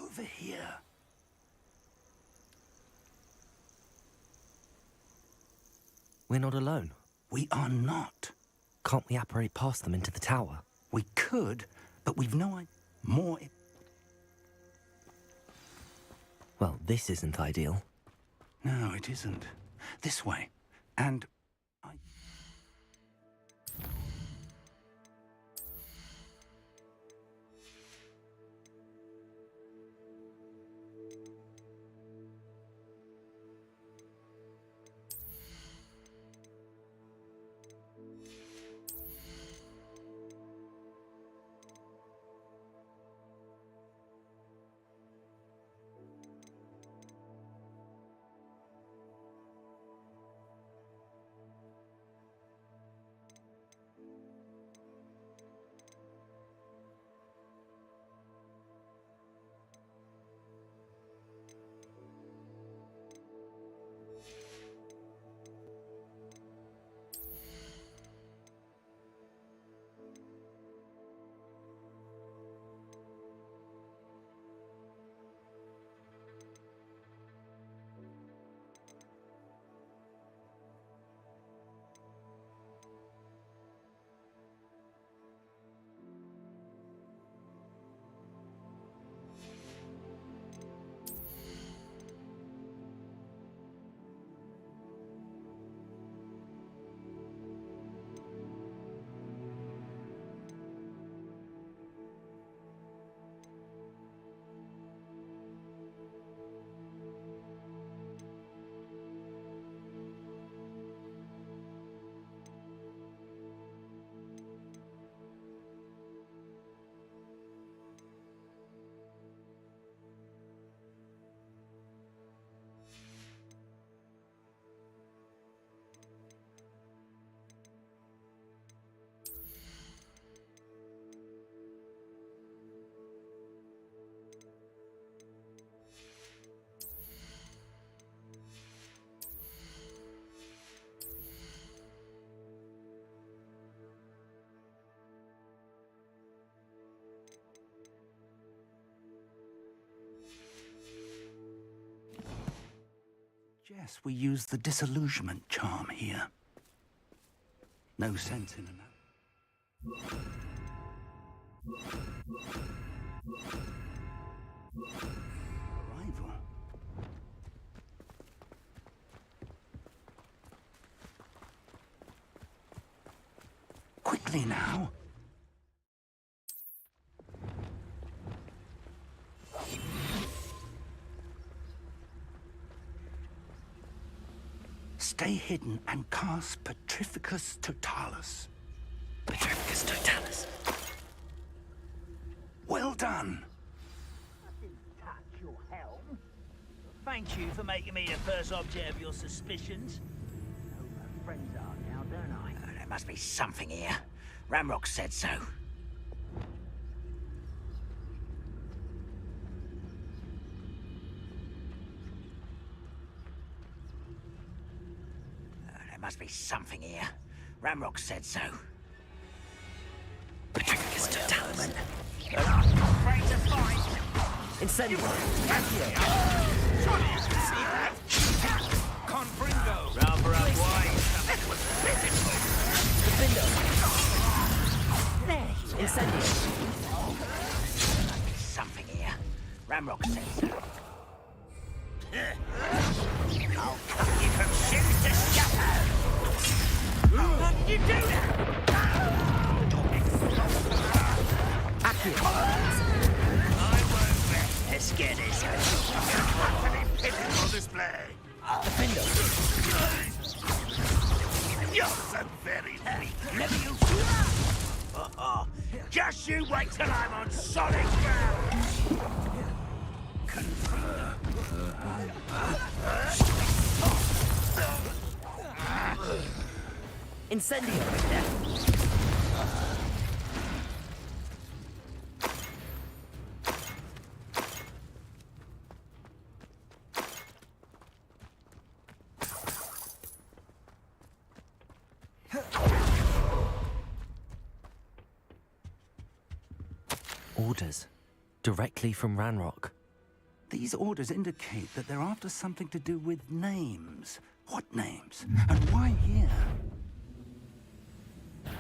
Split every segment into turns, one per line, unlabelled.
over here.
We're not alone.
We are not.
Can't we apparate past them into the tower?
We could, but we've no idea. More.
Well, this isn't ideal.
No, it isn't. This way. And I... Jess, we use the disillusionment charm here. No sense in an... Arrival. Quickly now. Stay hidden and cast Petrificus Totalis.
Petrificus Totalis.
Well done.
I didn't touch your helm. Thank you for making me the first object of your suspicions. I know who my friends are now, don't I?
There must be something here. Ramrock said so. There must be something here. Ramrock said so.
Petrificus Totalis.
Afraid to fight!
Incendio.
Surely you can see that! Confringo! Rather unwise. That was pitiful!
Defendo.
There you
Incendio.
There must be something here. Ramrock said so. I'll cut you from shoes to scatter! How did you do that? I won't let this get his utterly pitiful display.
Defendo.
You're so very weak. Never you. Just you wait till I'm on solid ground.
Incendio. Orders. Directly from Ranrock.
These orders indicate that they're after something to do with names. What names? And why here?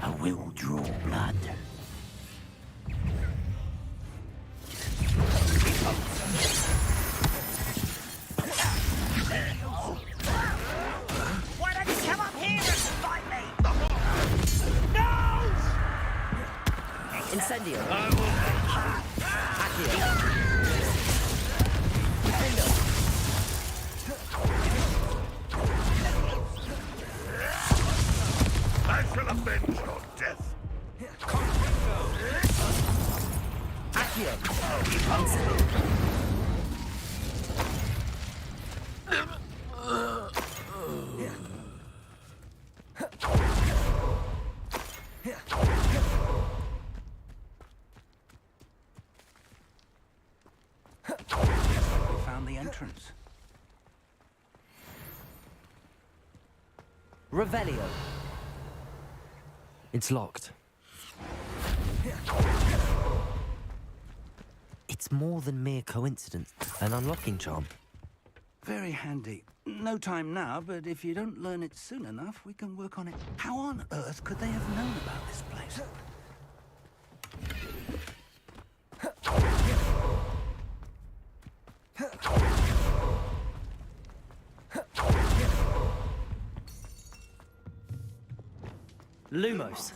I will draw blood. Why don't you come up here and fight me? No!
Incendio.
I shall avenge your death.
Accio.
We found the entrance.
Revelio.
It's locked. It's more than mere coincidence. An unlocking charm.
Very handy. No time now, but if you don't learn it soon enough, we can work on it. How on earth could they have known about this place?
Lumos.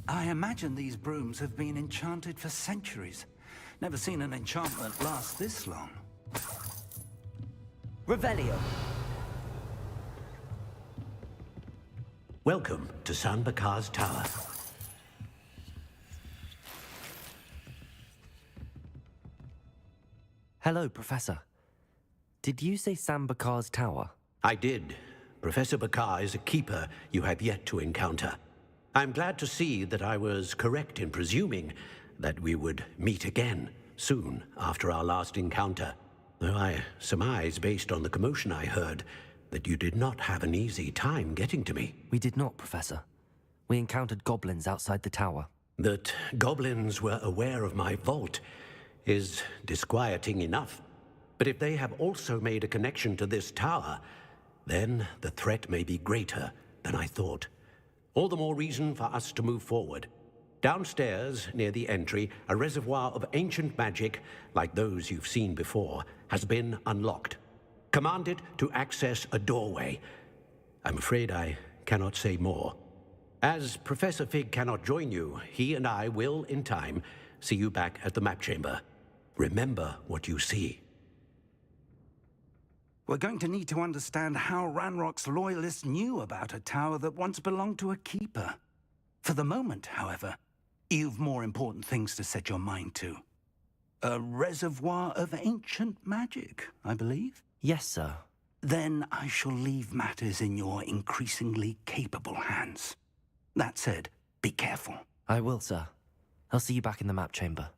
I imagine these brooms have been enchanted for centuries. Never seen an enchantment last this long.
Revelio.
Welcome to San Bakar's Tower.
Hello, Professor. Did you say Sam Bakar's tower?
I did. Professor Bakar is a keeper you have yet to encounter. I'm glad to see that I was correct in presuming that we would meet again soon after our last encounter. Though I surmise, based on the commotion I heard, that you did not have an easy time getting to me.
We did not, Professor. We encountered goblins outside the tower.
That goblins were aware of my vault is disquieting enough. But if they have also made a connection to this tower, then the threat may be greater than I thought. All the more reason for us to move forward. Downstairs, near the entry, a reservoir of ancient magic, like those you've seen before, has been unlocked. Command it to access a doorway. I'm afraid I cannot say more. As Professor Fig cannot join you, he and I will, in time, see you back at the map chamber. Remember what you see.
We're going to need to understand how Ranrock's loyalists knew about a tower that once belonged to a keeper. For the moment, however, you've more important things to set your mind to. A reservoir of ancient magic, I believe?
Yes, sir.
Then I shall leave matters in your increasingly capable hands. That said, be careful.
I will, sir. I'll see you back in the map chamber.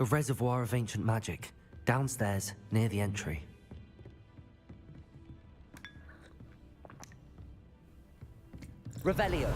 A reservoir of ancient magic, downstairs, near the entry.
Revelio.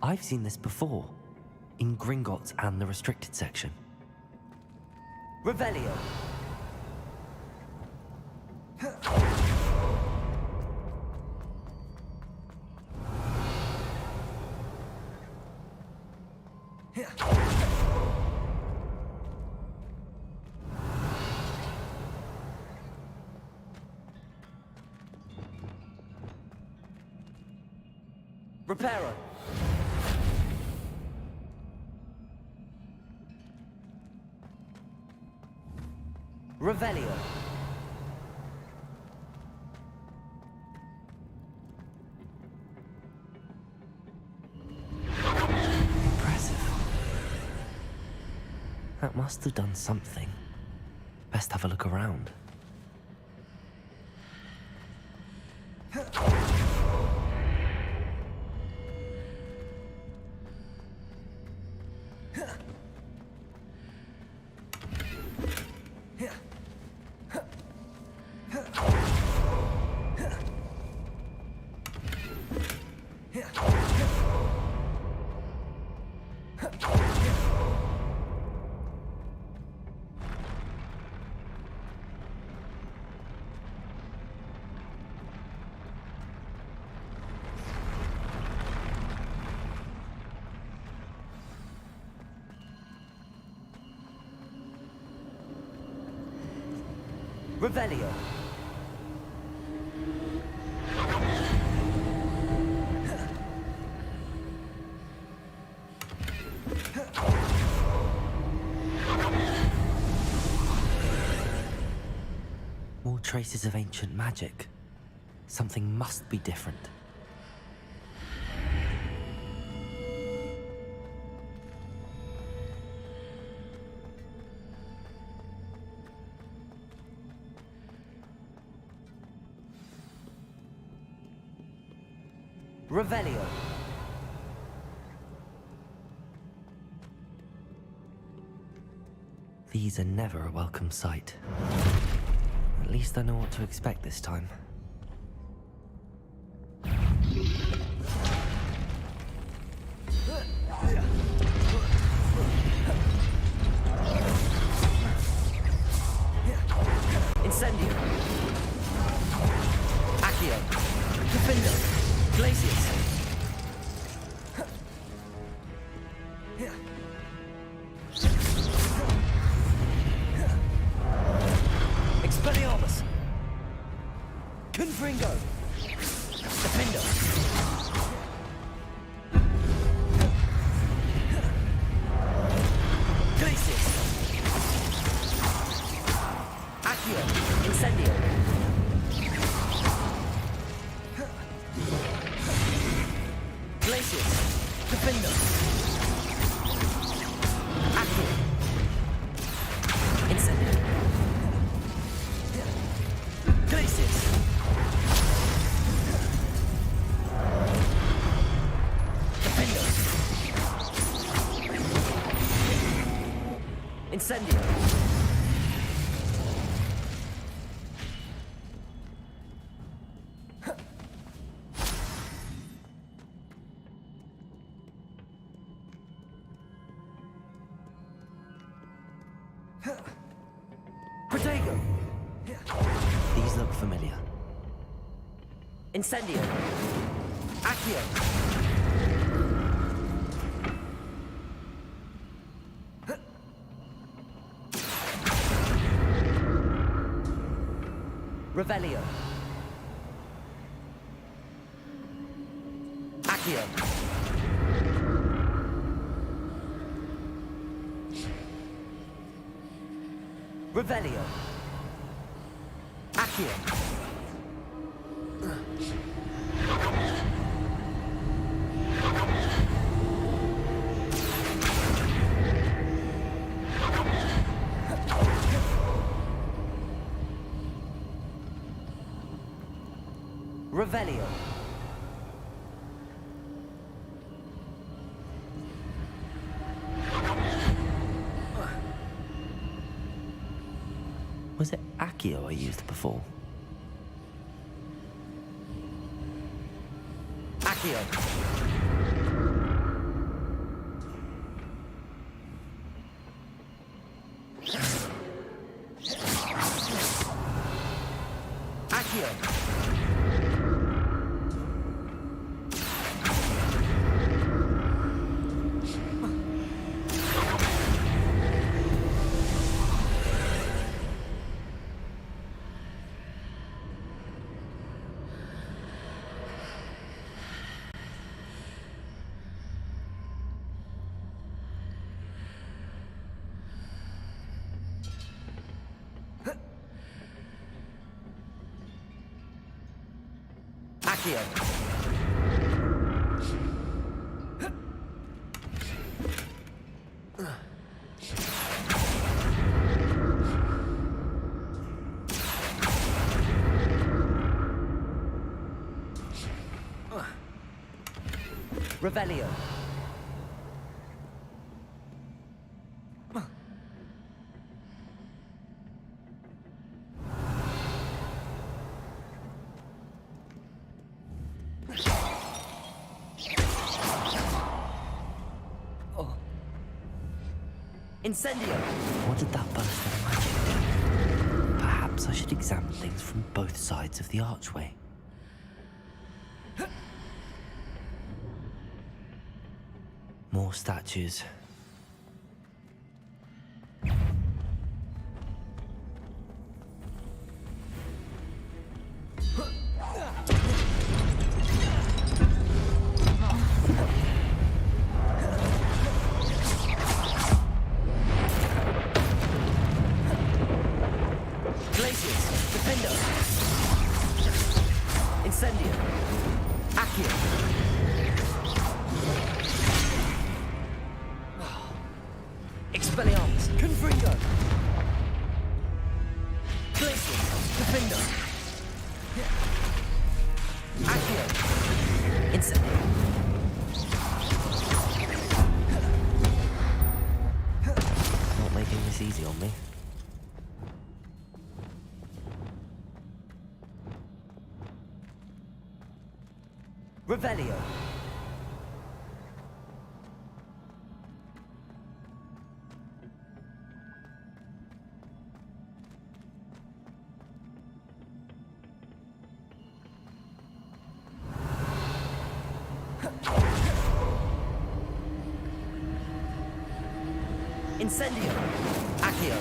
I've seen this before. In Gringotts and the restricted section.
Revelio. Reparo. Revelio.
Impressive. That must have done something. Best have a look around.
Revelio.
More traces of ancient magic. Something must be different.
Revelio.
These are never a welcome sight. At least I know what to expect this time.
Incendio. Accio. Defendo. Glacius. Expelliarmus. Confringo. Defendo. Glacius. Accio. Incendio. Glacius. Defendo. Accio. Incendio. Glacius. Defendo. Incendio. Protego.
These look familiar.
Incendio. Accio. Revelio. Accio. Revelio. Accio. Revelio.
Was it Accio I used before?
Accio. Accio. Revelio. Incendio.
What did that burst of magic do? Perhaps I should examine things from both sides of the archway. More statues.
Glacius. Defendo. Incendio. Accio. Expelliarmus. Confringo. Glacius. Defendo. Accio. Incendio.
Not making this easy on me.
Revelio. Incendio. Accio.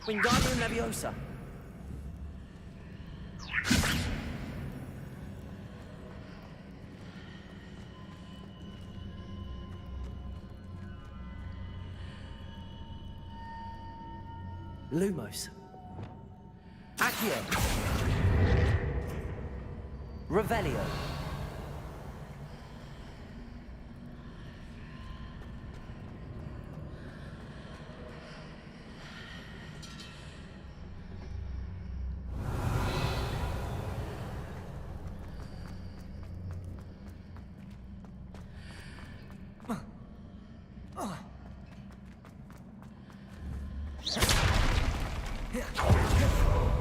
Wingardium Leviosa. Lumos. Accio. Revelio.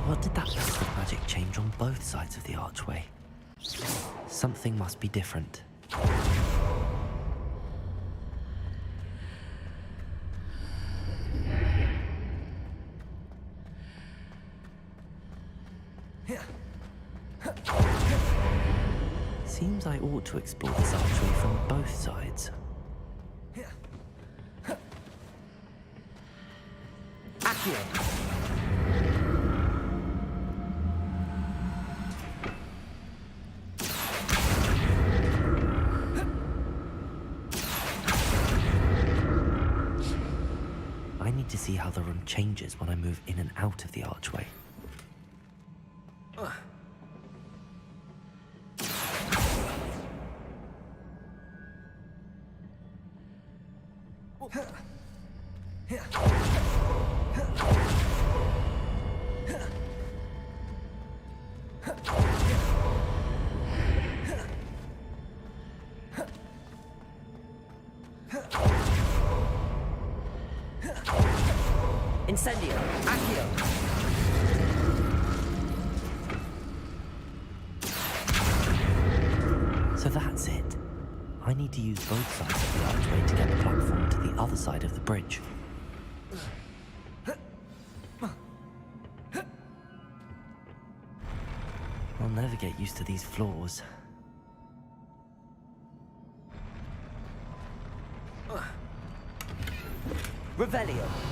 What did that burst of magic change on both sides of the archway? Something must be different. Seems I ought to explore this archway from both sides.
Accio.
I need to see how the room changes when I move in and out of the archway.
Incendio. Accio.
So that's it. I need to use both sides of the archway to get the platform to the other side of the bridge. I'll never get used to these floors.
Revelio.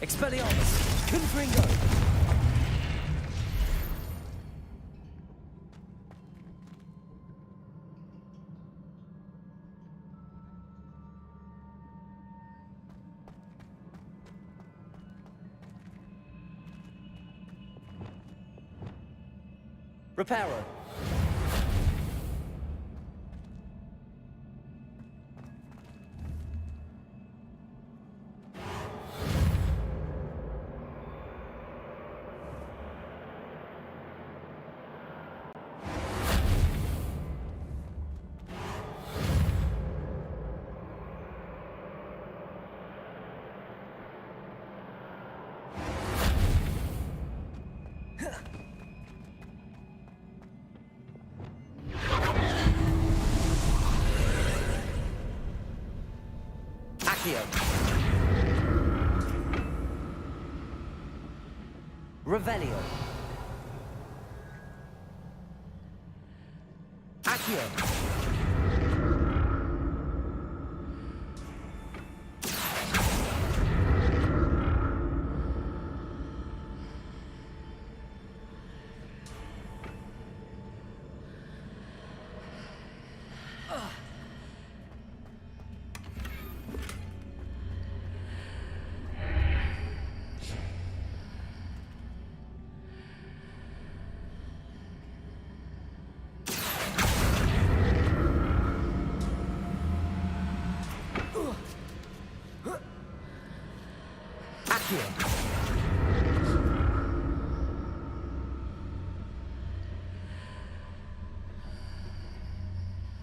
Expelliarmus! Confringo! Reparo. Revelio. Accio. Accio.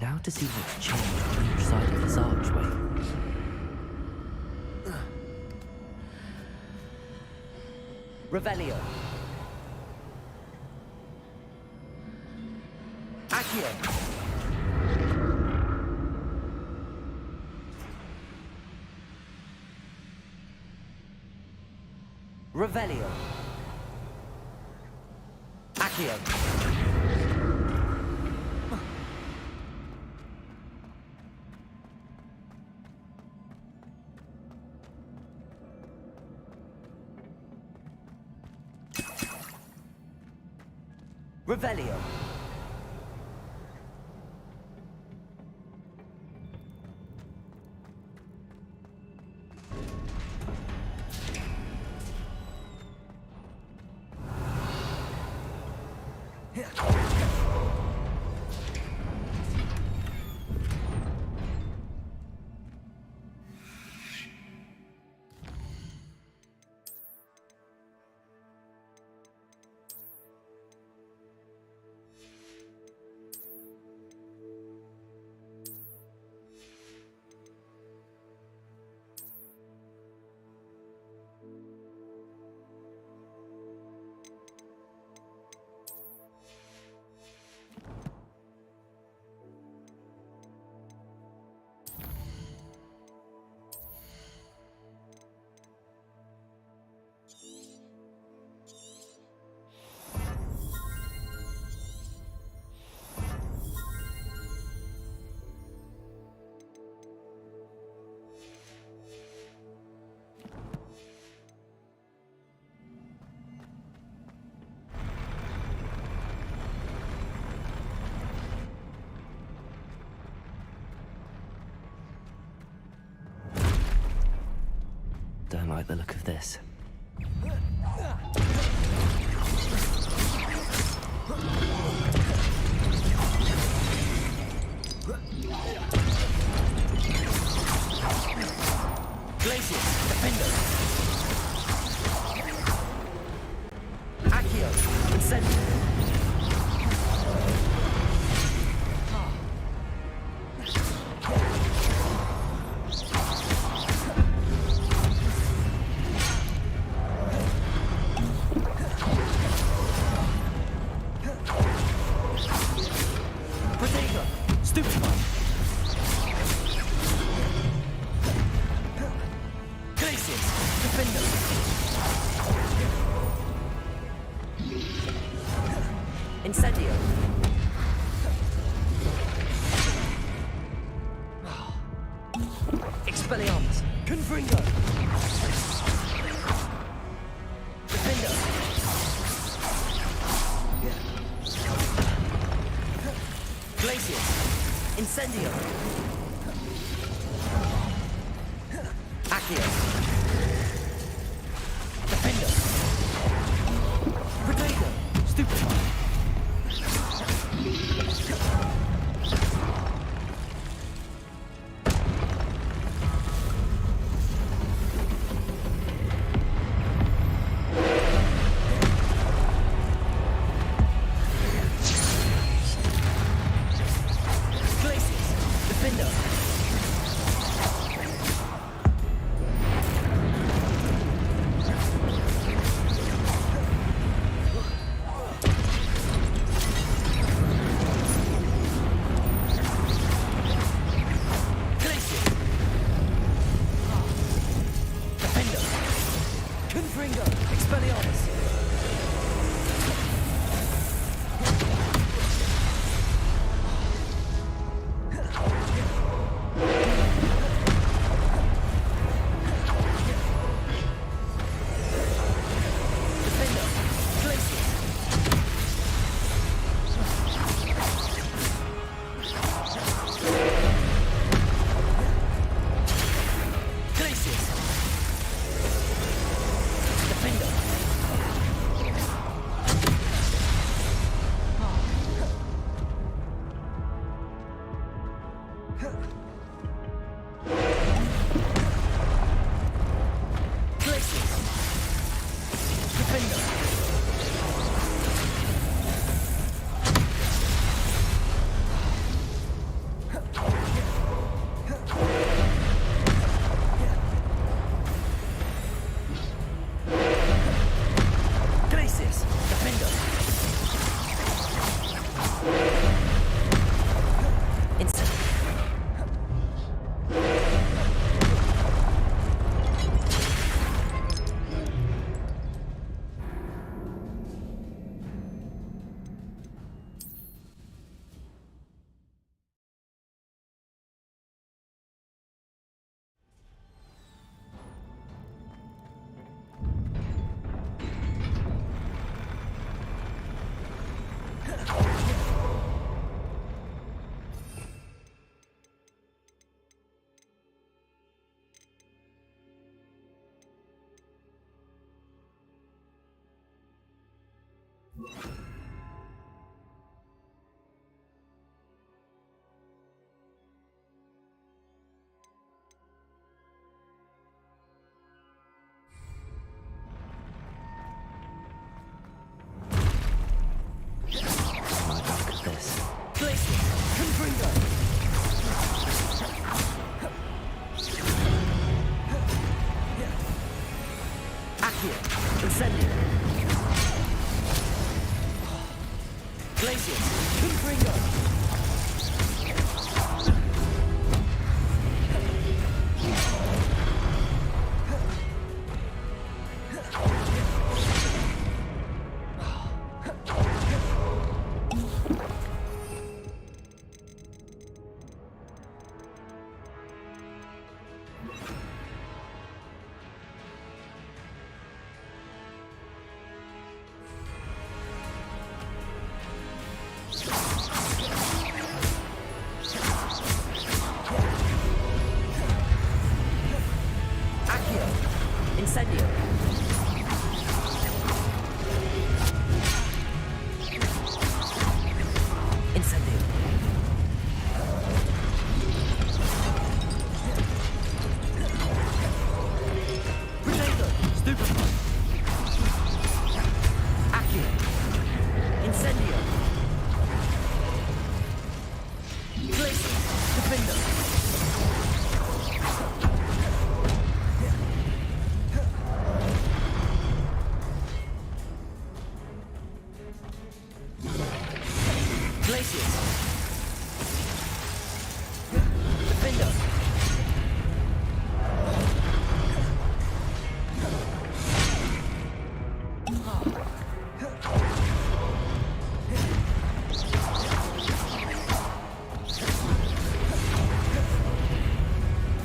Now to see what's changed on each side of this archway.
Revelio. Accio. Revelio. Accio. Revelio.
Don't like the look of this.
Glacius, Defender. Accio, Incendio. Protego, Stupefy. Glacius, Defender. Incendio. Expelliarmus. Confringo. Defender. Glacius. Incendio. Accio. Defender. Protego. Stupefy. Glacius. Defender. Glacius. Defender. Confringo. Expelliarmus. Defender. Glacius. Glacius. Defender. Glacius, Defender. Instant.
Right, look at this.
Glacius, Confringo. Accio, Incendio. Glacius, Confringo. Accio, Incendio. Incendio. Predator, Stupefy. Accio, Incendio. Glacius, Defender. Glacius. Defender.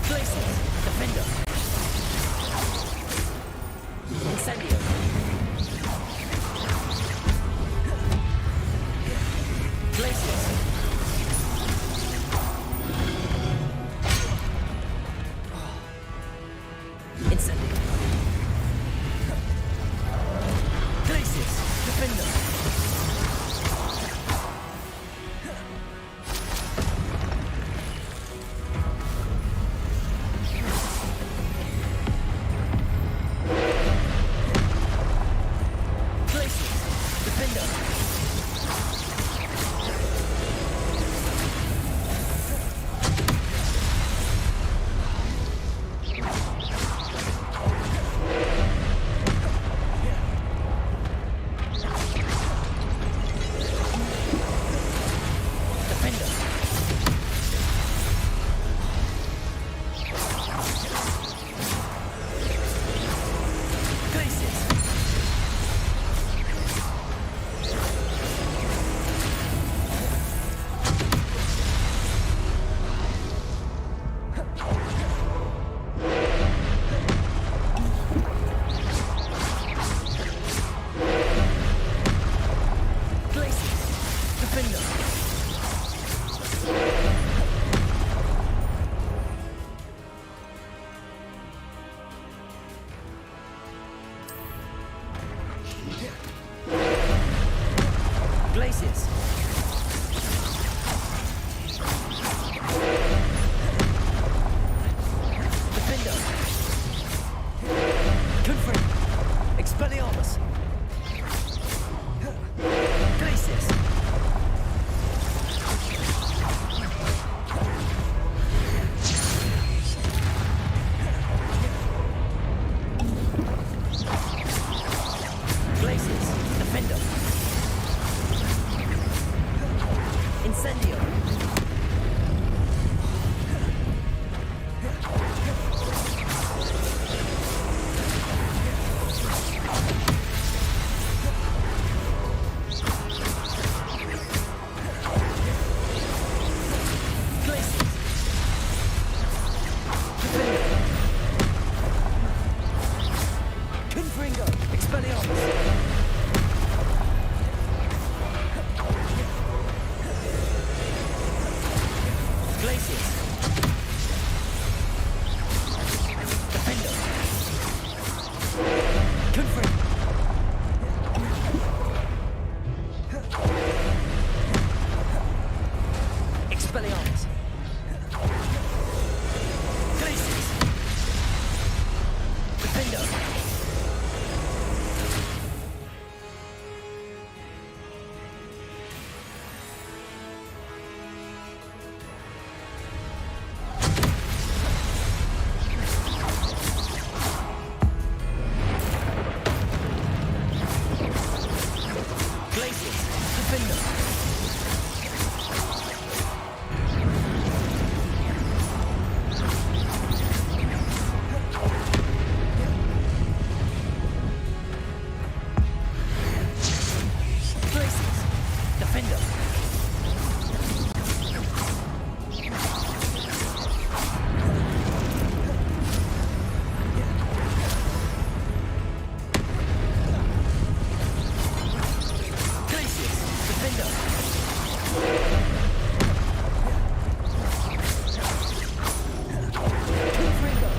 Glacius. Defender. Incendio. Glacius. Incendio. Glacius. Defender. Glacius. Defender. Defender. Glacius. Glacius. Defender. Glacius. Defender. Confront. Expelliarmus! Glacis! Glacis! Defender! Incendio! Confringo! Expelliarmus! Glacis! Defender! Confringo! Expelliarmus! Glacis! Defender! Glacis! Defender! Glacis! Defender! Glacis! Defender! Confringo!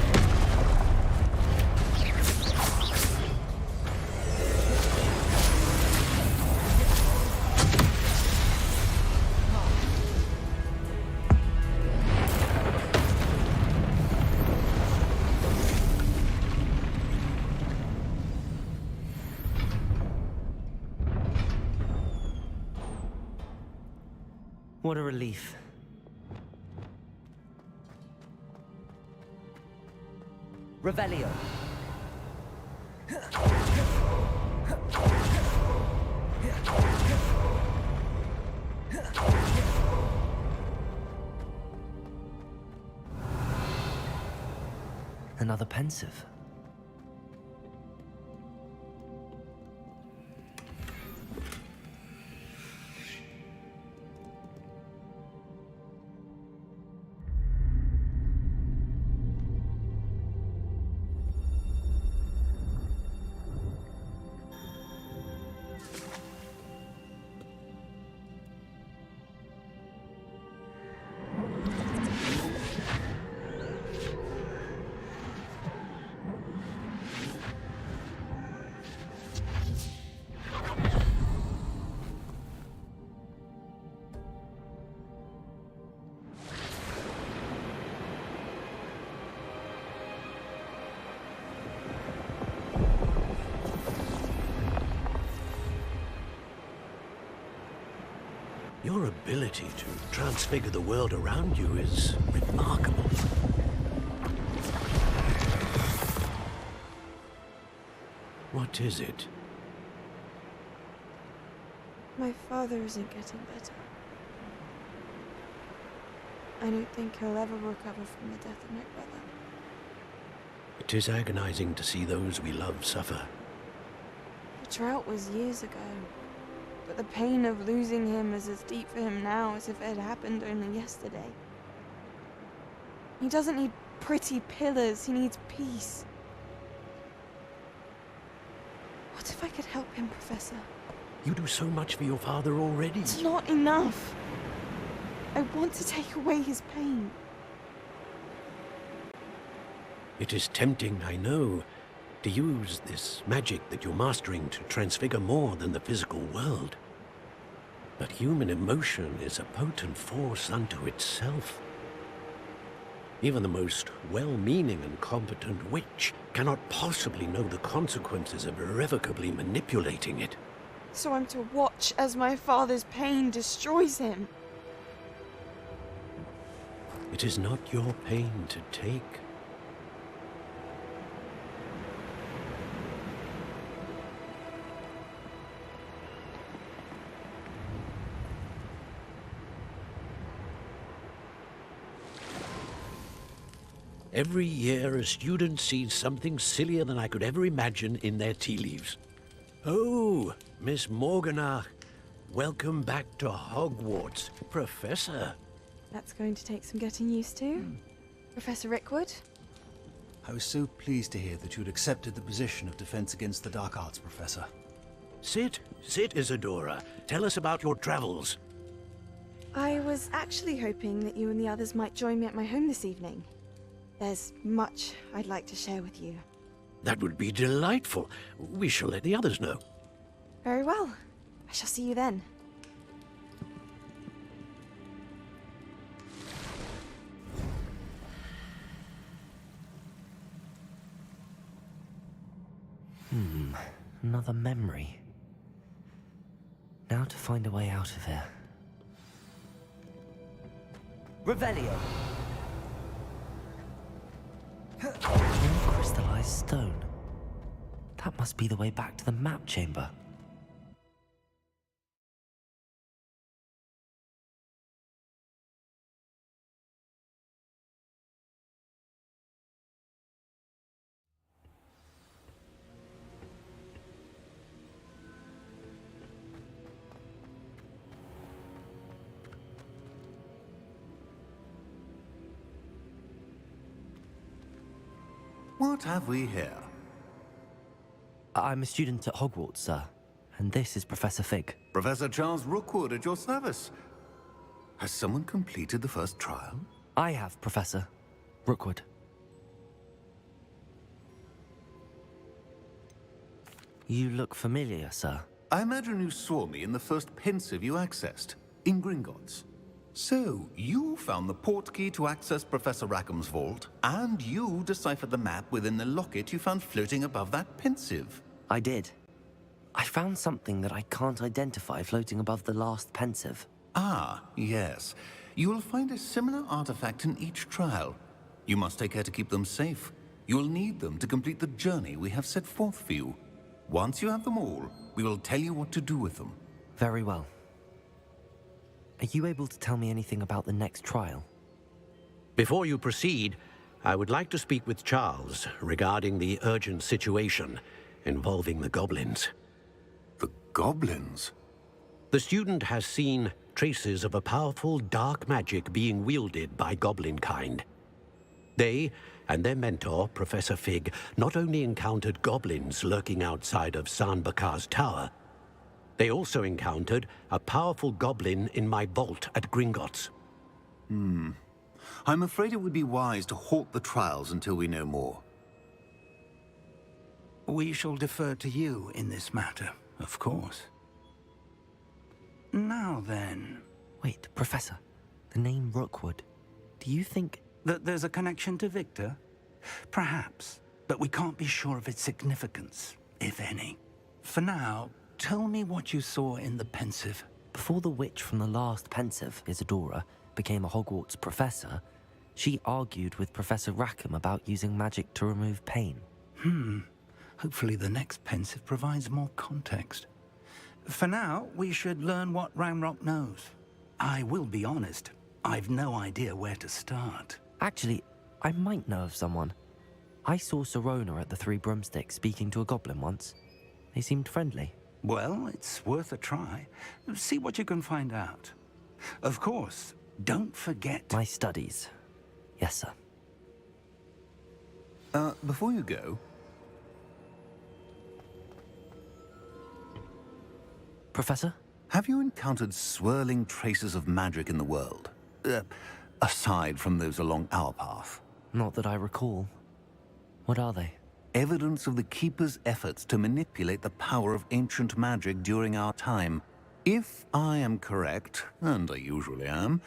What a relief. Revelio.
Another pensive.
Your ability to transfigure the world around you is remarkable. What is it?
My father isn't getting better. I don't think he'll ever recover from the death of my brother.
It is agonizing to see those we love suffer.
The drought was years ago, but the pain of losing him is as deep for him now as if it had happened only yesterday. He doesn't need pretty pillars, he needs peace. What if I could help him, Professor?
You do so much for your father already.
It's not enough. I want to take away his pain.
It is tempting, I know, to use this magic that you're mastering to transfigure more than the physical world. But human emotion is a potent force unto itself. Even the most well-meaning and competent witch cannot possibly know the consequences of irrevocably manipulating it.
So I'm to watch as my father's pain destroys him.
It is not your pain to take. Every year, a student sees something sillier than I could ever imagine in their tea leaves. Oh, Miss Morganach, welcome back to Hogwarts, Professor.
That's going to take some getting used to. Professor Rickwood?
I was so pleased to hear that you'd accepted the position of Defense Against the Dark Arts, Professor.
Sit, Isadora. Tell us about your travels.
I was actually hoping that you and the others might join me at my home this evening. There's much I'd like to share with you.
That would be delightful. We shall let the others know.
Very well. I shall see you then.
Another memory. Now to find a way out of here.
Revelio.
More crystallized stone. That must be the way back to the map chamber.
What have we here?
I'm a student at Hogwarts, sir. And this is Professor Fig.
Professor Charles Rookwood at your service. Has someone completed the first trial?
I have, Professor. Rookwood. You look familiar, sir.
I imagine you saw me in the first pensive you accessed, in Gringotts. So, you found the portkey to access Professor Rackham's vault, and you deciphered the map within the locket you found floating above that pensive.
I did. I found something that I can't identify floating above the last pensive.
Ah, yes. You will find a similar artifact in each trial. You must take care to keep them safe. You will need them to complete the journey we have set forth for you. Once you have them all, we will tell you what to do with them.
Very well. Are you able to tell me anything about the next trial?
Before you proceed, I would like to speak with Charles regarding the urgent situation involving the goblins.
The goblins?
The student has seen traces of a powerful dark magic being wielded by goblin kind. They and their mentor, Professor Fig, not only encountered goblins lurking outside of Sanbakar's tower, they also encountered a powerful goblin in my vault at Gringotts.
I'm afraid it would be wise to halt the trials until we know more.
We shall defer to you in this matter, of course. Now then,
Wait, Professor. The name Rookwood. Do you think...
that there's a connection to Victor? Perhaps, but we can't be sure of its significance, if any. For now, tell me what you saw in the pensive.
Before the witch from the last pensive, Isadora, became a Hogwarts professor, she argued with Professor Rackham about using magic to remove pain.
Hopefully the next pensive provides more context. For now, we should learn what Ranrock knows. I will be honest, I've no idea where to start.
Actually, I might know of someone. I saw Serona at the Three Broomsticks speaking to a goblin once. They seemed friendly.
Well, it's worth a try. See what you can find out. Of course, don't forget...
My studies. Yes, sir.
Before you go,
Professor?
have you encountered swirling traces of magic in the world? Aside from those along our path.
Not that I recall. What are they?
Evidence of the Keeper's efforts to manipulate the power of ancient magic during our time. If I am correct, and I usually am,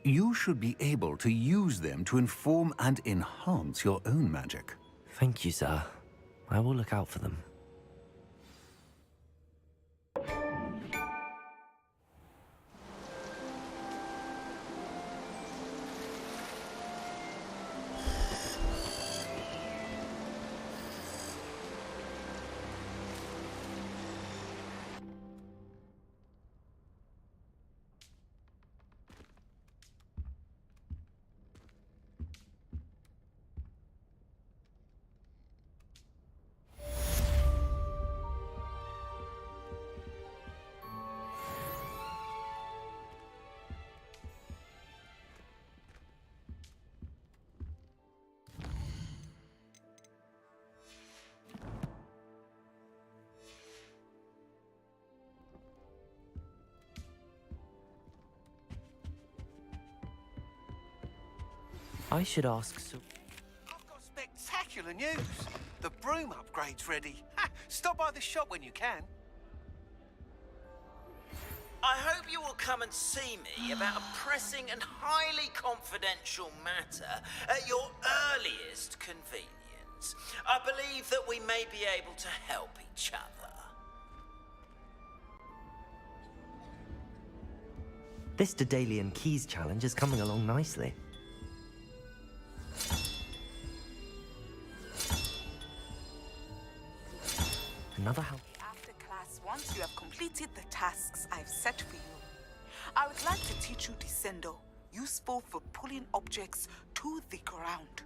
You should be able to use them to inform and enhance your own magic.
Thank you, sir. I will look out for them. I should ask so.
I've got spectacular news. The broom upgrade's ready. Ha! Stop by the shop when you can.
I hope you will come and see me about a pressing and highly confidential matter at your earliest convenience. I believe that we may be able to help each other.
This Daedalian Keys challenge is coming along nicely. Another help.
After class, once you have completed the tasks I've set for you, I would like to teach you Descendo, useful for pulling objects to the ground.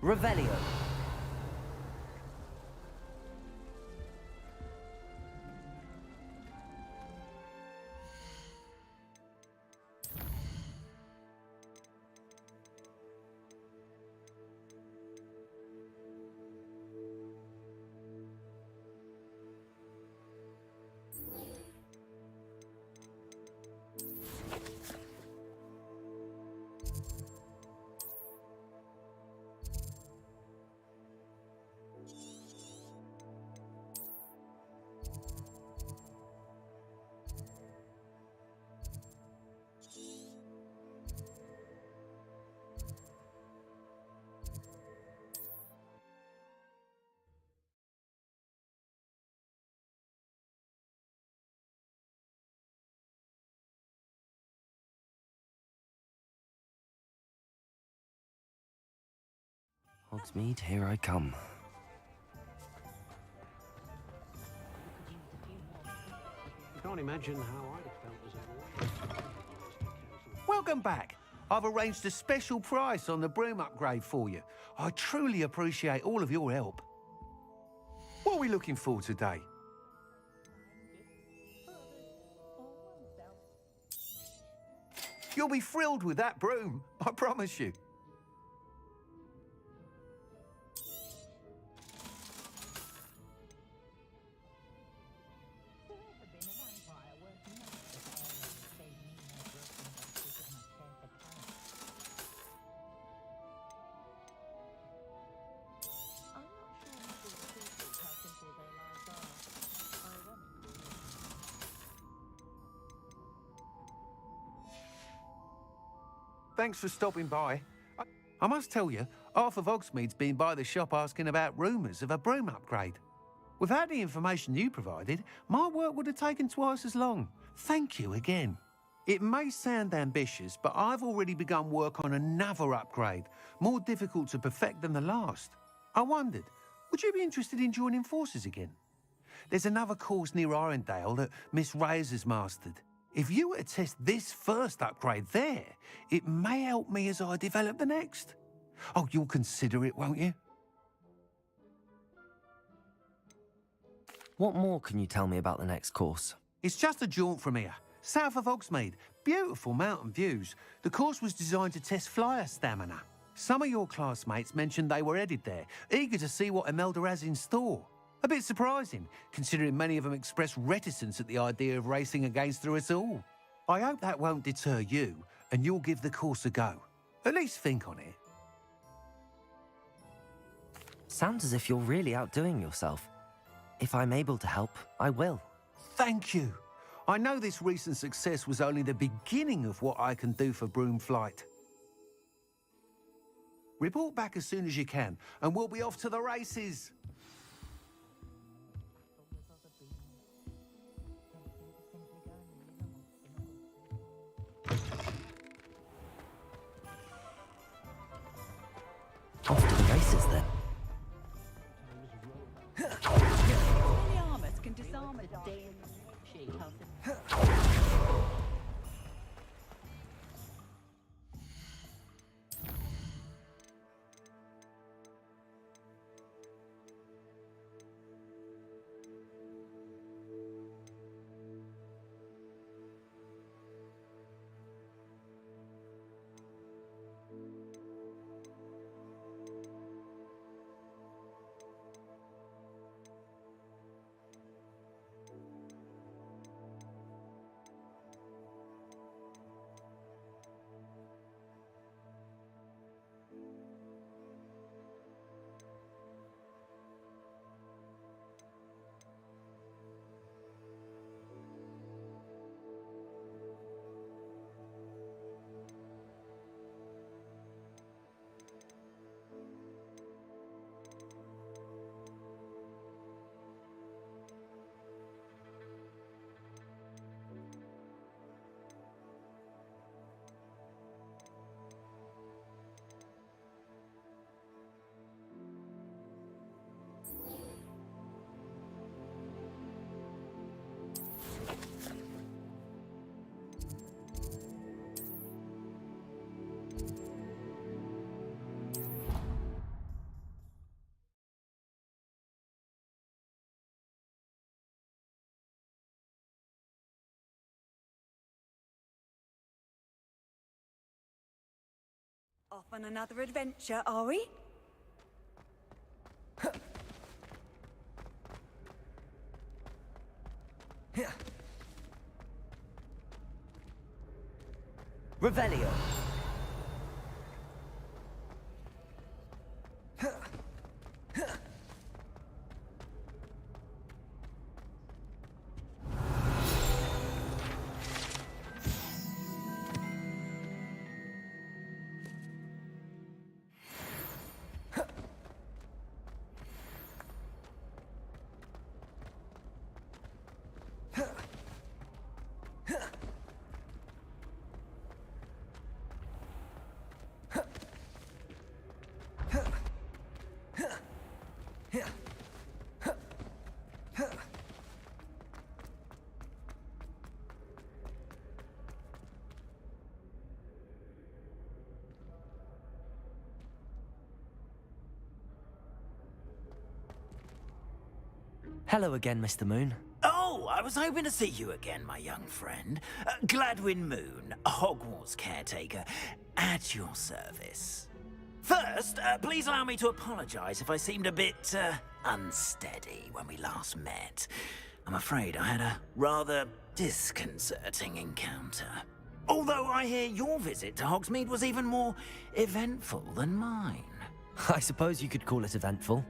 Revelio.
Hogsmeade, here I come.
I can't imagine how I'd have felt as a
Welcome back. I've arranged a special price on the broom upgrade for you. I truly appreciate all of your help. What are we looking for today? You'll be thrilled with that broom, I promise you. Thanks for stopping by. I must tell you, half of Hogsmeade's been by the shop asking about rumours of a broom upgrade. Without the information you provided, my work would have taken twice as long. Thank you again. It may sound ambitious, but I've already begun work on another upgrade, more difficult to perfect than the last. I wondered, would you be interested in joining forces again? There's another course near Arendelle that Miss Reyes has mastered. If you were to test this first upgrade there, it may help me as I develop the next. Oh, you'll consider it, won't you?
What more can you tell me about the next course?
It's just a jaunt from here, south of Hogsmeade. Beautiful mountain views. The course was designed to test flyer stamina. Some of your classmates mentioned they were headed there, eager to see what Imelda has in store. A bit surprising, considering many of them expressed reticence at the idea of racing against her at all. I hope that won't deter you, and you'll give the course a go. At least think on it.
Sounds as if you're really outdoing yourself. If I'm able to help, I will.
Thank you. I know this recent success was only the beginning of what I can do for Broomflight. Report back as soon as you can, and we'll be off to the races.
Off to the races, then.
Only armors can disarm a damn she tells him. Off on another adventure, are we?
Revelio.
Hello again, Mr. Moon.
Oh, I was hoping to see you again, my young friend. Gladwin Moon, Hogwarts caretaker, at your service. First, please allow me to apologize if I seemed a bit, unsteady when we last met. I'm afraid I had a rather disconcerting encounter. Although I hear your visit to Hogsmeade was even more eventful than mine.
I suppose you could call it eventful.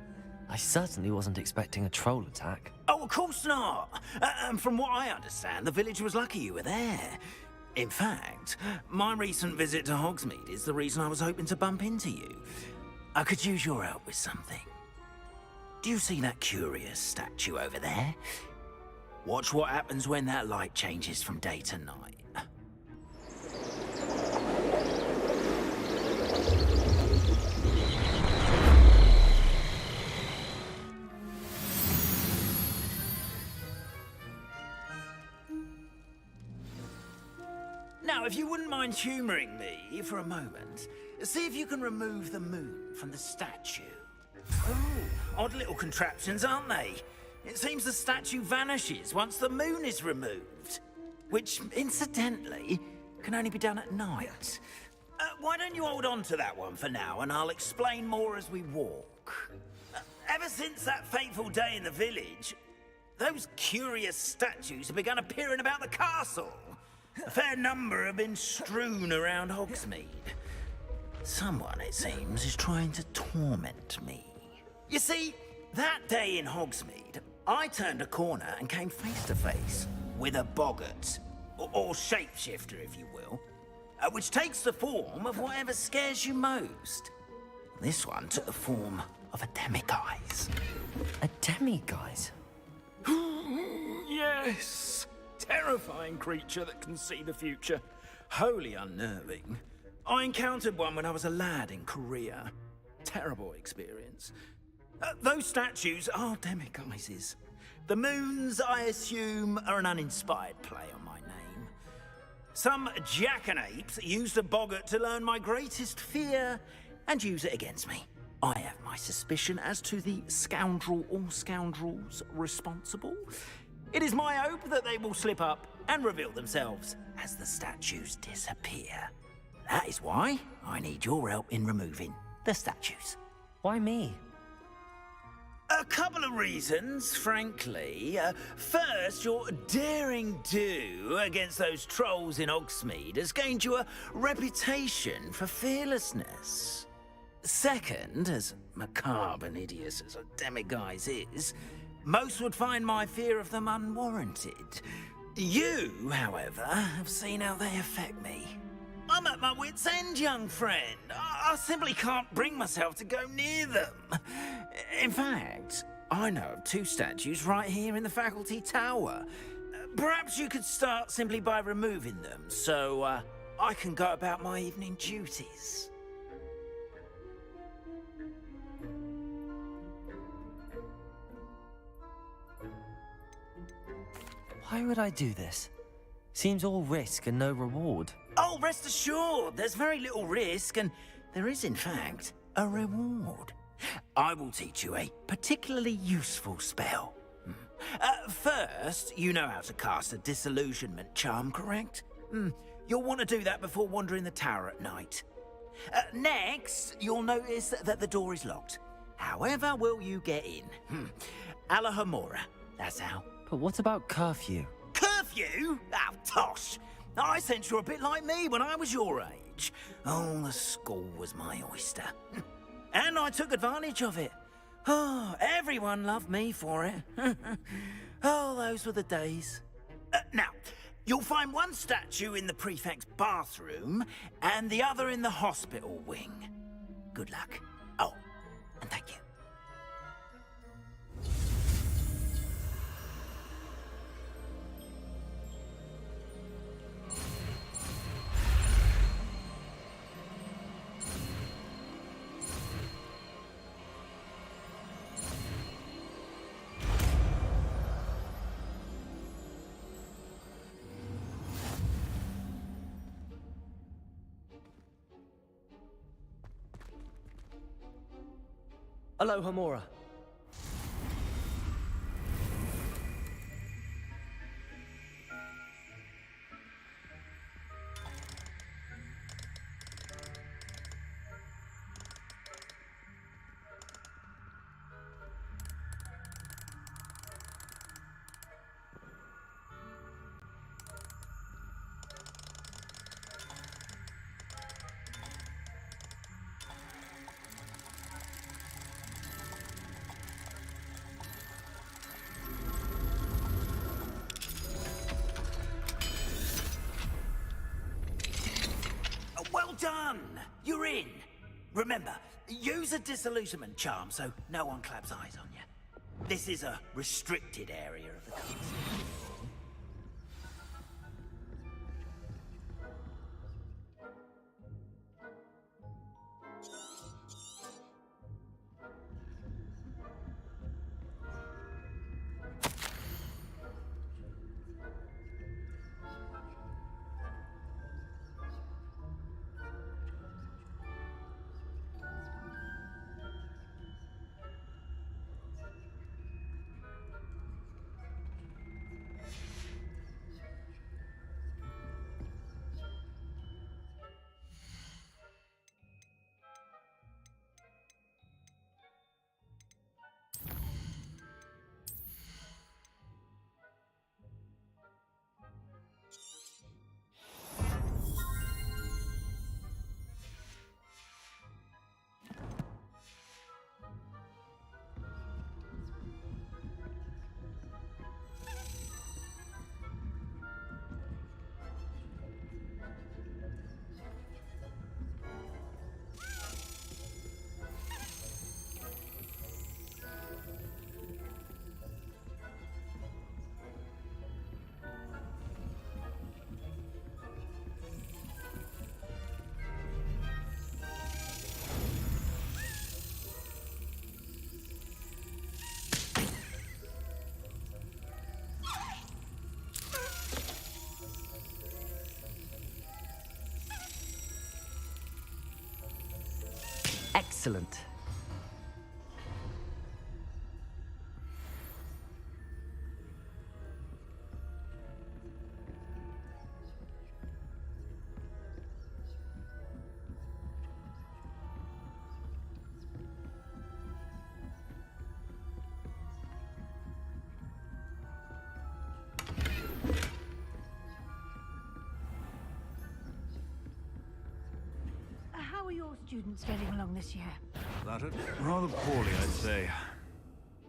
I certainly wasn't expecting a troll attack.
Oh, of course not. And from what I understand, the village was lucky you were there. In fact, my recent visit to Hogsmeade is the reason I was hoping to bump into you. I could use your help with something. Do you see that curious statue over there? Watch what happens when that light changes from day to night. Now, if you wouldn't mind humouring me for a moment, see if you can remove the moon from the statue. Oh, odd little contraptions, aren't they? It seems the statue vanishes once the moon is removed. Which, incidentally, can only be done at night. Why don't you hold on to that one for now, and I'll explain more as we walk. Ever since that fateful day in the village, those curious statues have begun appearing about the castle. A fair number have been strewn around Hogsmeade. Someone, it seems, is trying to torment me. You see, that day in Hogsmeade, I turned a corner and came face to face with a boggart, or shapeshifter, if you will, which takes the form of whatever scares you most. This one took the form of a demiguise.
A demiguise?
Yes! Terrifying creature that can see the future. Wholly unnerving. I encountered one when I was a lad in Korea. Terrible experience. Those statues are demiguises. The moons, I assume, are an uninspired play on my name. Some jackanapes used a boggart to learn my greatest fear and use it against me. I have my suspicion as to the scoundrel or scoundrels responsible. It is my hope that they will slip up and reveal themselves as the statues disappear. That is why I need your help in removing the statues.
Why me?
A couple of reasons, frankly. First, your daring do against those trolls in Hogsmeade has gained you a reputation for fearlessness. Second, as macabre and hideous as a demiguise is, most would find my fear of them unwarranted. You, however, have seen how they affect me. I'm at my wit's end, young friend. I simply can't bring myself to go near them. In fact, I know of 2 statues right here in the faculty tower. Perhaps you could start simply by removing them, so I can go about my evening duties.
Why would I do this? Seems all risk and no reward.
Oh, rest assured, there's very little risk, and there is, in fact, a reward. I will teach you a particularly useful spell. First, you know how to cast a disillusionment charm, correct? You'll want to do that before wandering the tower at night. Next, you'll notice that the door is locked. However will you get in? Alahomora, that's how.
But what about curfew?
Curfew? Oh, tosh! I sense you're a bit like me when I was your age. Oh, the school was my oyster. And I took advantage of it. Oh, everyone loved me for it. Oh, those were the days. Now, you'll find one statue in the prefect's bathroom and the other in the hospital wing. Good luck. Oh, and thank you.
Alohomora.
Well done! You're in. Remember, use a disillusionment charm so no one claps eyes on you. This is a restricted area of the castle.
Excellent.
How are your students getting along this year?
That it? Rather poorly, I'd say.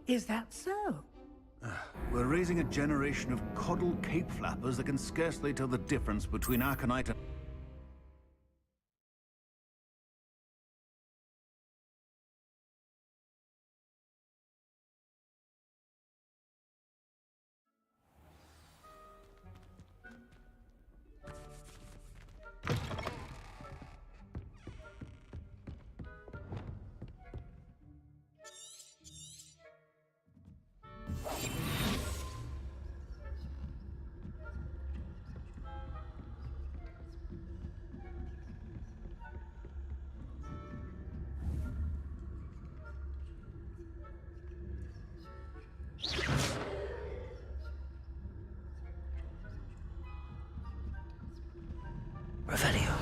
Is that so?
We're raising a generation of coddled cape flappers that can scarcely tell the difference between aconite and...
Revelio.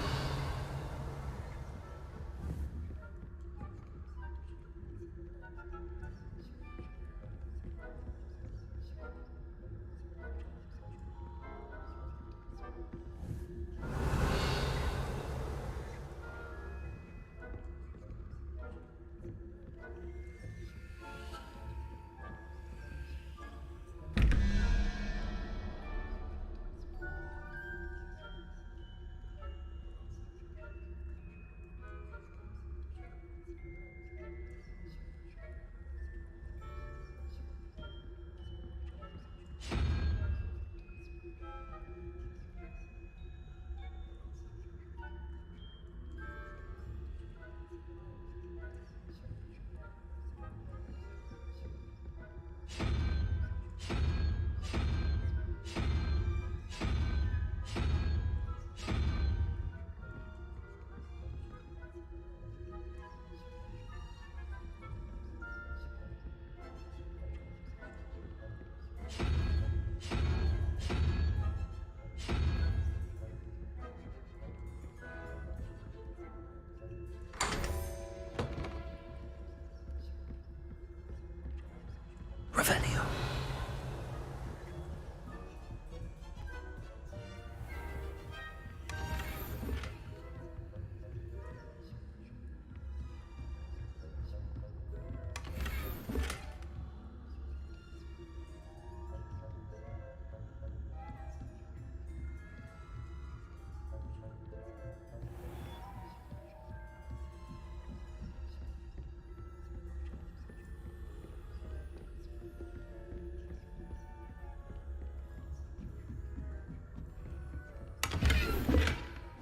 Revelio.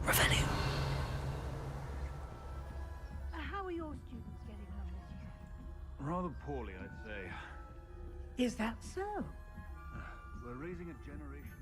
Revelio.
How are your students getting along this year?
Rather poorly, I'd say.
Is that so?
We're raising a generation of...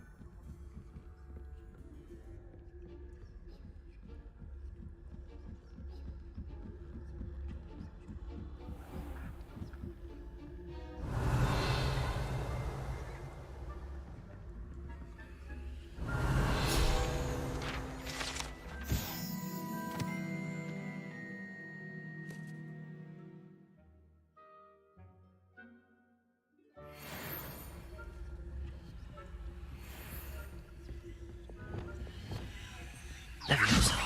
Leviosa.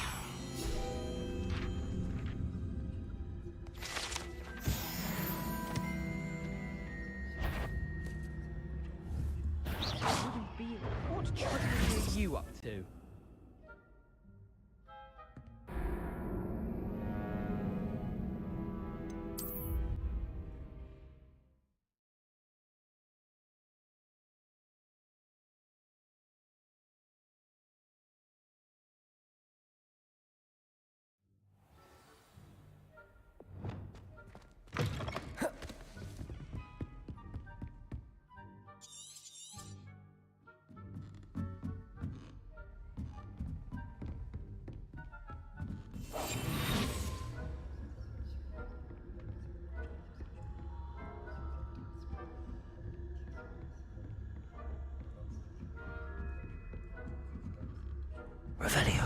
Wouldn't be. What trickery are you up to?
Revelio.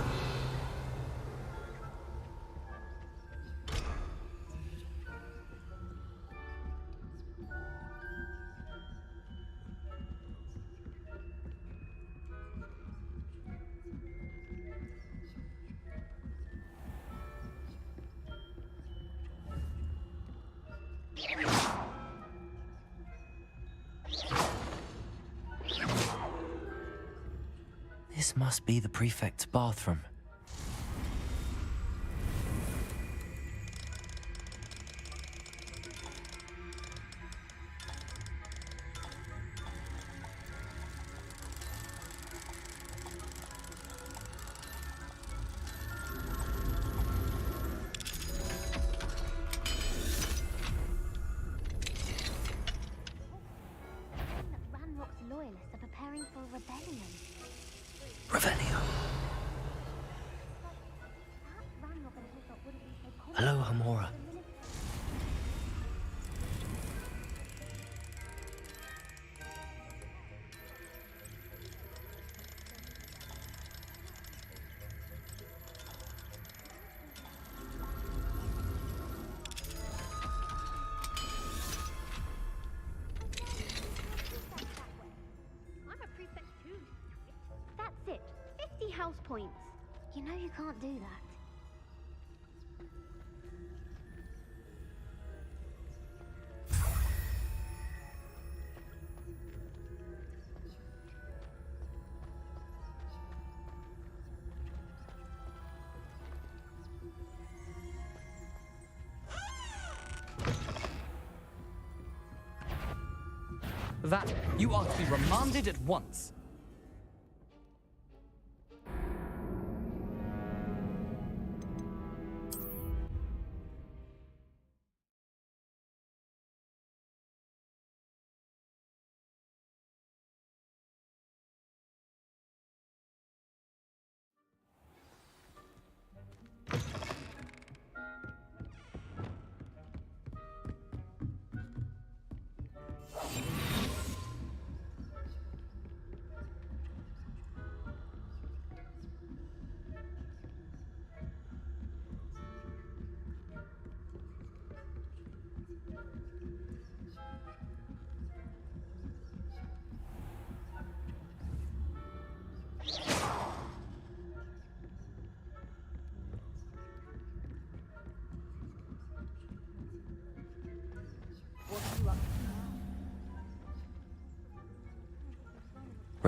This must be the prefect's bathroom.
Ranrock's loyalists are preparing for a rebellion.
Revelio. Hello, Hamora.
I'm a prefect too. That's it. 50 house points. You know you can't do that.
That, you are to be remanded at once.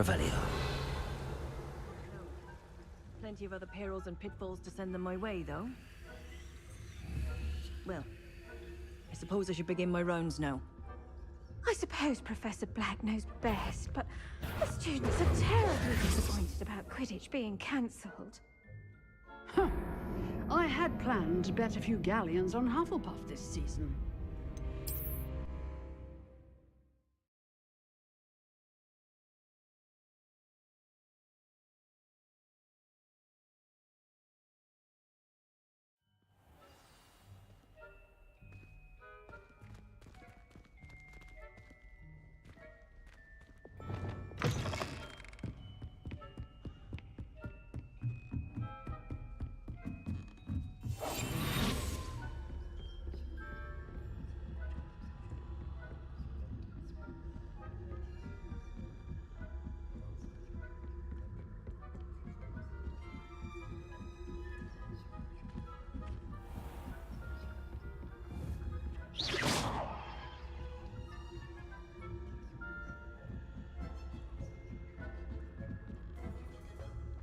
Revelio.
Plenty of other perils and pitfalls to send them my way, though. Well, I suppose I should begin my rounds now.
I suppose Professor Black knows best, but the students are terribly disappointed about Quidditch being cancelled.
Huh. I had planned to bet a few galleons on Hufflepuff this season.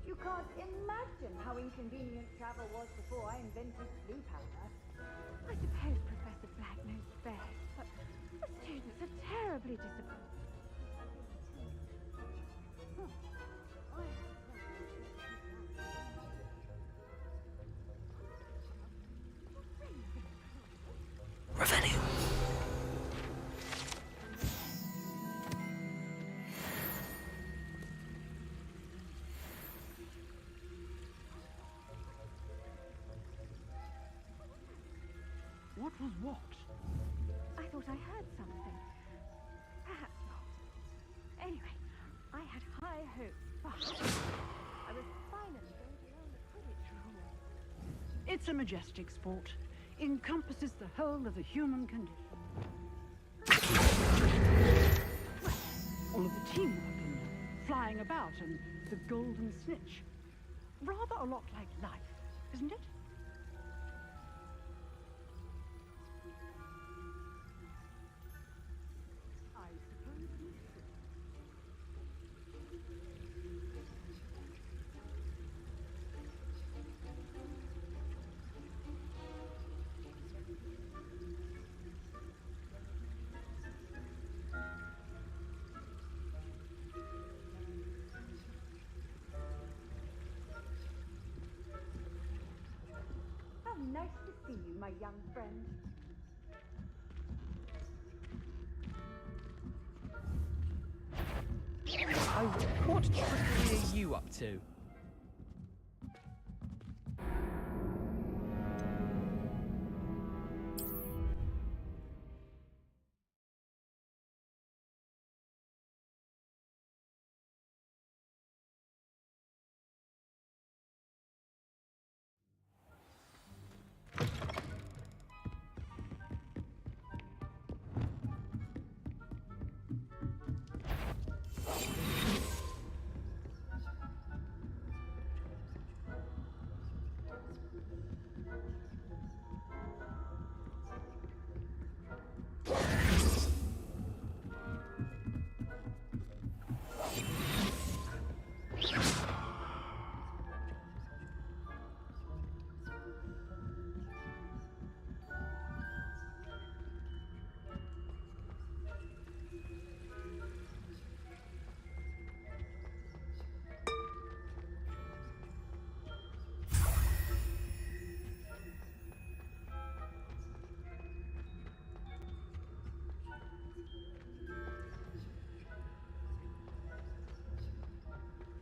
You can't imagine how inconvenient travel was before I invented blue powder.
I suppose Professor Black knows best, but the students are terribly disappointed.
Revelio.
What was what?
I thought I heard something. Perhaps not. Anyway, I had high hopes, but I was finally going to...
It's a majestic sport. Encompasses the whole of the human condition. Well, all of the teamwork and flying about and the golden snitch. Rather a lot like life, isn't it? I suppose you should.
How nice to see you, my young friend.
Oh, what trickery are you up to?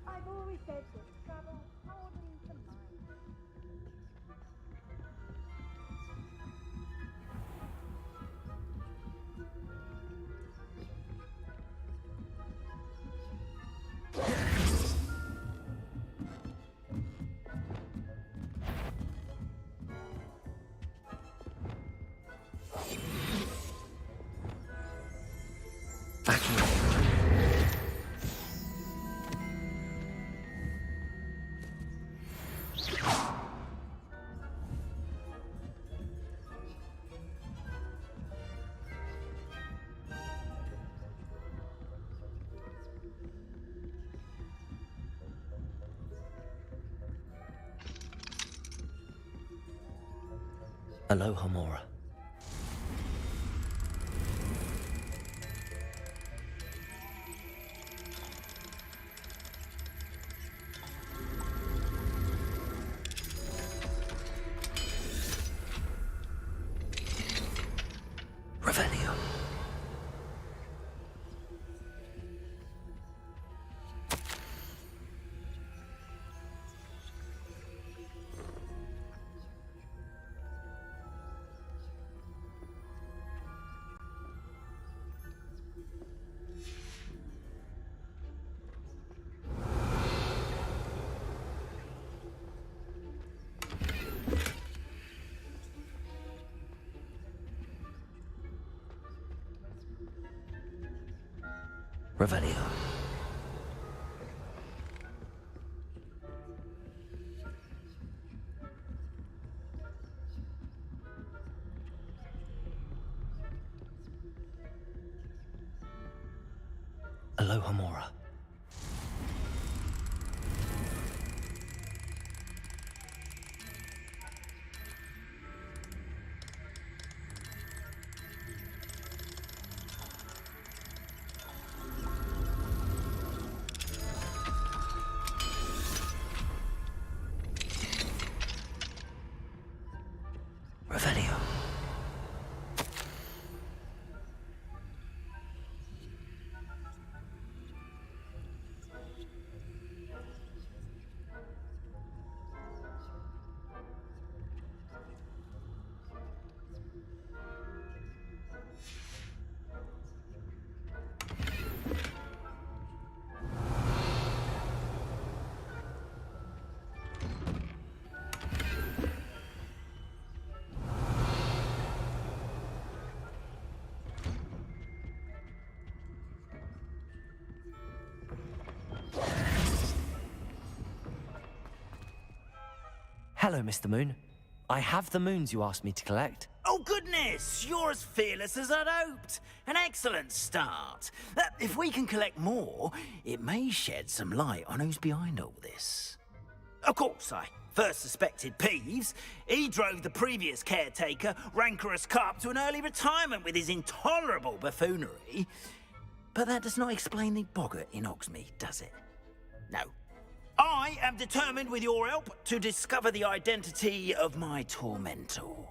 I've always said that travel broadens the mind.
Aloha Mora. Revelio. Revelio. Aloha Mora. Revelio. Hello, Mr. Moon. I have the moons you asked me to collect.
Oh, goodness! You're as fearless as I'd hoped. An excellent start. If we can collect more, it may shed some light on who's behind all this. Of course, I first suspected Peeves. He drove the previous caretaker, Rancorous Carp, to an early retirement with his intolerable buffoonery. But that does not explain the boggart in Hogsmeade, does it? No. I am determined, with your help, to discover the identity of my tormentor.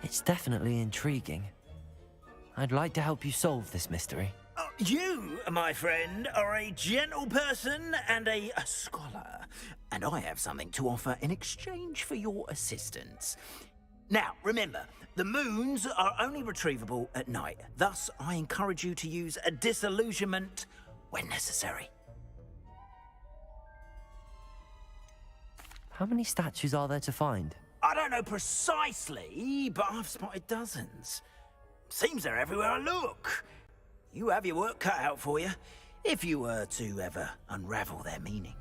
It's definitely intriguing. I'd like to help you solve this mystery.
You, my friend, are a gentle person and a scholar, and I have something to offer in exchange for your assistance. Now, remember, the moons are only retrievable at night. Thus, I encourage you to use a disillusionment when necessary.
How many statues are there to find?
I don't know precisely, but I've spotted dozens. Seems they're everywhere I look. You have your work cut out for you, if you were to ever unravel their meaning.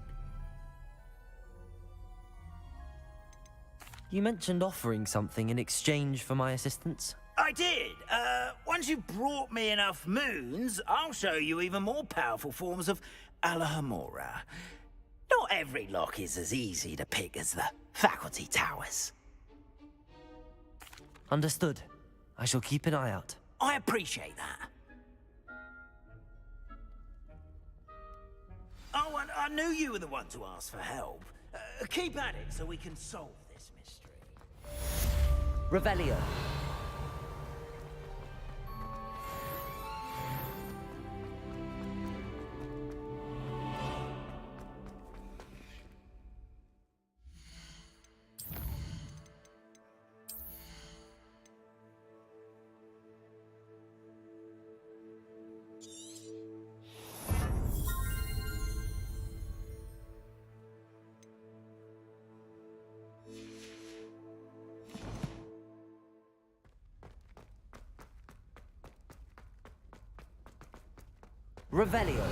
You mentioned offering something in exchange for my assistance.
I did. Once you've brought me enough moons, I'll show you even more powerful forms of Alohomora. Not every lock is as easy to pick as the faculty towers.
Understood. I shall keep an eye out.
I appreciate that. Oh, and I knew you were the one to ask for help. Keep at it so we can solve this mystery.
Revelio. Revelio.